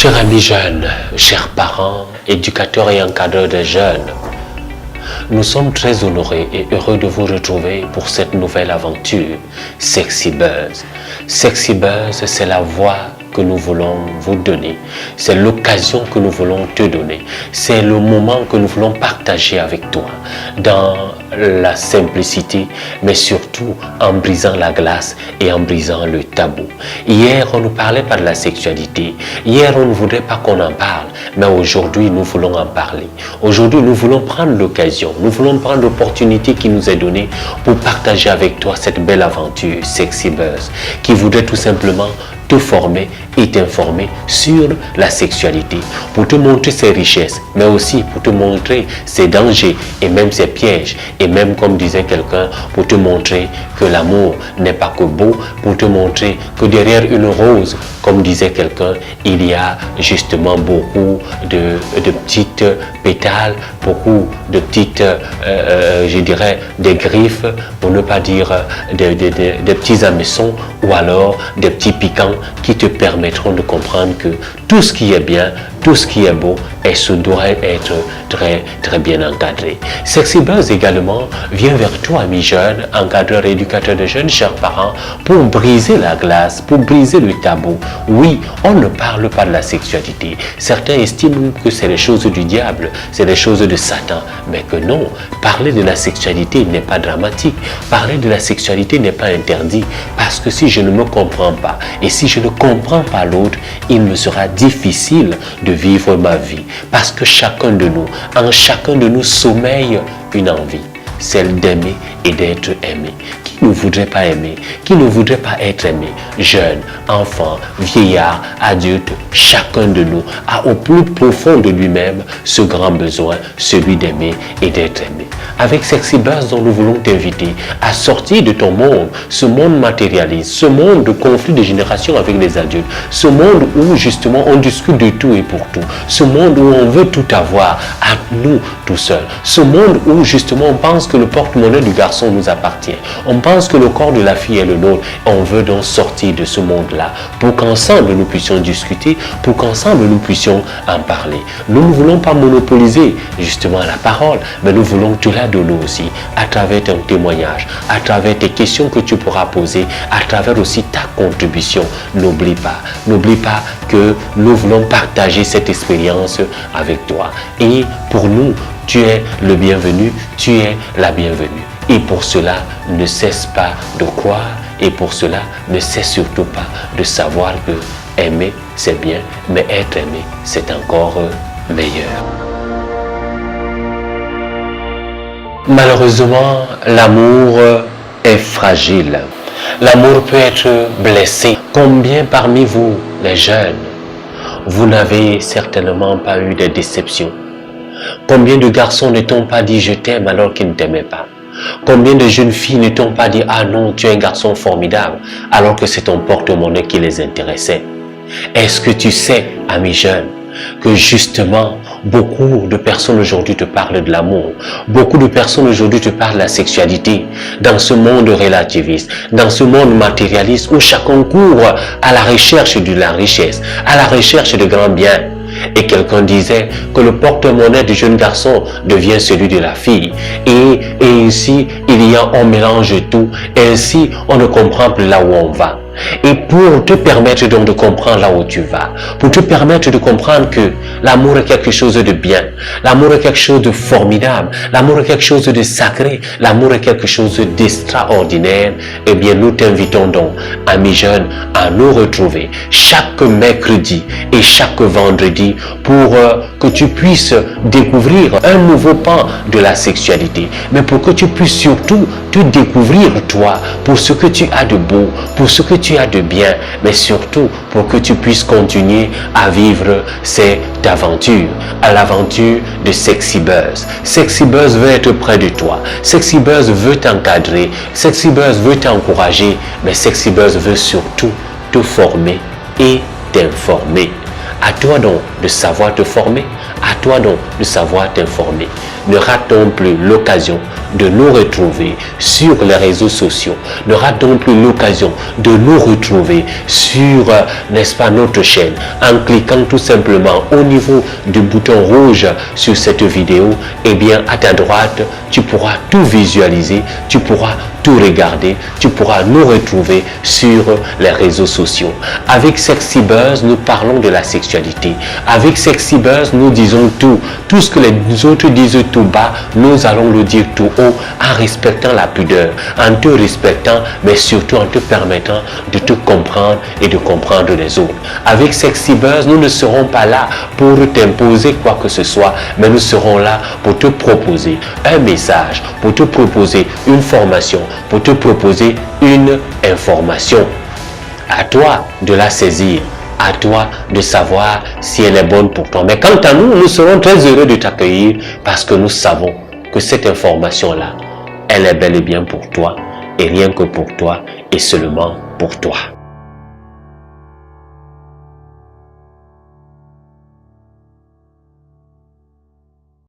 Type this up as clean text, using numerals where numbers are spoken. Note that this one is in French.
Chers amis jeunes, chers parents, éducateurs et encadreurs de jeunes, nous sommes très honorés et heureux de vous retrouver pour cette nouvelle aventure, Sexy Buzz. Sexy Buzz, c'est la voix que nous voulons vous donner, c'est l'occasion que nous voulons te donner, c'est le moment que nous voulons partager avec toi dans la simplicité, mais surtout en brisant la glace et en brisant le tabou. Hier, on ne parlait pas de la sexualité, hier, on ne voudrait pas qu'on en parle, mais aujourd'hui, nous voulons en parler. Aujourd'hui, nous voulons prendre l'occasion, nous voulons prendre l'opportunité qui nous est donnée pour partager avec toi cette belle aventure Sexy Buzz, qui voudrait tout simplement te former et t'informer sur la sexualité, pour te montrer ses richesses, mais aussi pour te montrer ses dangers et même ses pièges, et même comme disait quelqu'un, pour te montrer que l'amour n'est pas que beau, pour te montrer que derrière une rose, comme disait quelqu'un, il y a justement beaucoup de petites pétales, beaucoup de petites, je dirais, des griffes, pour ne pas dire des petits hameçons, ou alors des petits piquants qui te permettront de comprendre que tout ce qui est bien, tout ce qui est beau, et ce doit être très bien encadré. Sexy Buzz également vient vers toi, amis jeunes, encadreurs et éducateurs de jeunes, chers parents, pour briser la glace, pour briser le tabou. Oui, on ne parle pas de la sexualité. Certains estiment que c'est les choses du diable, c'est les choses de Satan, mais que non, parler de la sexualité n'est pas dramatique, parler de la sexualité n'est pas interdit, parce que si je ne me comprends pas, et si je ne comprends pas l'autre, il me sera difficile de vivre ma vie, parce que chacun de nous, en chacun de nous sommeille une envie, celle d'aimer et d'être aimé. Qui ne voudrait pas aimer? Qui ne voudrait pas être aimé? Jeune, enfant, vieillard, adulte, chacun de nous a au plus profond de lui-même ce grand besoin, celui d'aimer et d'être aimé. Avec Sexy Buzz, nous voulons t'inviter à sortir de ton monde, ce monde matérialiste, ce monde de conflit de génération avec les adultes, ce monde où justement on discute de tout et pour tout, ce monde où on veut tout avoir à nous tout seuls, ce monde où justement on pense que le porte-monnaie du garçon nous appartient, on pense que le corps de la fille est le nôtre. On veut donc sortir de ce monde-là pour qu'ensemble nous puissions discuter, pour qu'ensemble nous puissions en parler. Nous ne voulons pas monopoliser justement la parole, mais nous voulons te la donner aussi à travers ton témoignage, à travers tes questions que tu pourras poser, à travers aussi ta contribution. N'oublie pas que nous voulons partager cette expérience avec toi. Et pour nous, tu es le bienvenu, tu es la bienvenue. Et pour cela, ne cesse pas de croire, et pour cela, ne cesse surtout pas de savoir que aimer, c'est bien, mais être aimé, c'est encore meilleur. Malheureusement, l'amour est fragile. L'amour peut être blessé. Combien parmi vous, les jeunes, vous n'avez certainement pas eu de déceptions? Combien de garçons ne t'ont pas dit « je t'aime » alors qu'ils ne t'aimaient pas? Combien de jeunes filles ne t'ont pas dit « ah non, tu es un garçon formidable » alors que c'est ton porte-monnaie qui les intéressait? Est-ce que tu sais, amis jeunes, que justement, beaucoup de personnes aujourd'hui te parlent de l'amour, beaucoup de personnes aujourd'hui te parlent de la sexualité, dans ce monde relativiste, dans ce monde matérialiste où chacun court à la recherche de la richesse, à la recherche de grands biens. Et quelqu'un disait que le porte-monnaie du jeune garçon devient celui de la fille. Et ainsi, on mélange tout. Et ainsi, on ne comprend plus là où on va. Et pour te permettre donc de comprendre là où tu vas, pour te permettre de comprendre que l'amour est quelque chose de bien, l'amour est quelque chose de formidable, l'amour est quelque chose de sacré, l'amour est quelque chose d'extraordinaire, eh bien nous t'invitons donc, amis jeunes, à nous retrouver chaque mercredi et chaque vendredi pour que tu puisses découvrir un nouveau pan de la sexualité, mais pour que tu puisses surtout te découvrir toi, pour ce que tu as de beau, pour ce que tu as de bien, mais surtout pour que tu puisses continuer à vivre cette aventure, à l'aventure de Sexy Buzz. Sexy Buzz veut être près de toi, Sexy Buzz veut t'encadrer, Sexy Buzz veut t'encourager, mais Sexy Buzz veut surtout te former et t'informer. À toi donc de savoir te former, à toi donc de savoir t'informer. Ne ratons plus l'occasion de nous retrouver sur les réseaux sociaux. Ne rate donc plus l'occasion de nous retrouver sur, n'est-ce pas, notre chaîne en cliquant tout simplement au niveau du bouton rouge sur cette vidéo. Et bien à ta droite, tu pourras tout visualiser, tu pourras tout regarder, tu pourras nous retrouver sur les réseaux sociaux. Avec Sexy Buzz, nous parlons de la sexualité. Avec Sexy Buzz, nous disons tout. Tout ce que les autres disent tout bas, nous allons le dire tout haut en respectant la pudeur, en te respectant, mais surtout en te permettant de te comprendre et de comprendre les autres. Avec Sexy Buzz, nous ne serons pas là pour t'imposer quoi que ce soit, mais nous serons là pour te proposer un message, pour te proposer une formation, pour te proposer une information. À toi de la saisir, à toi de savoir si elle est bonne pour toi. Mais quant à nous, nous serons très heureux de t'accueillir parce que nous savons que cette information-là, elle est bel et bien pour toi et rien que pour toi et seulement pour toi.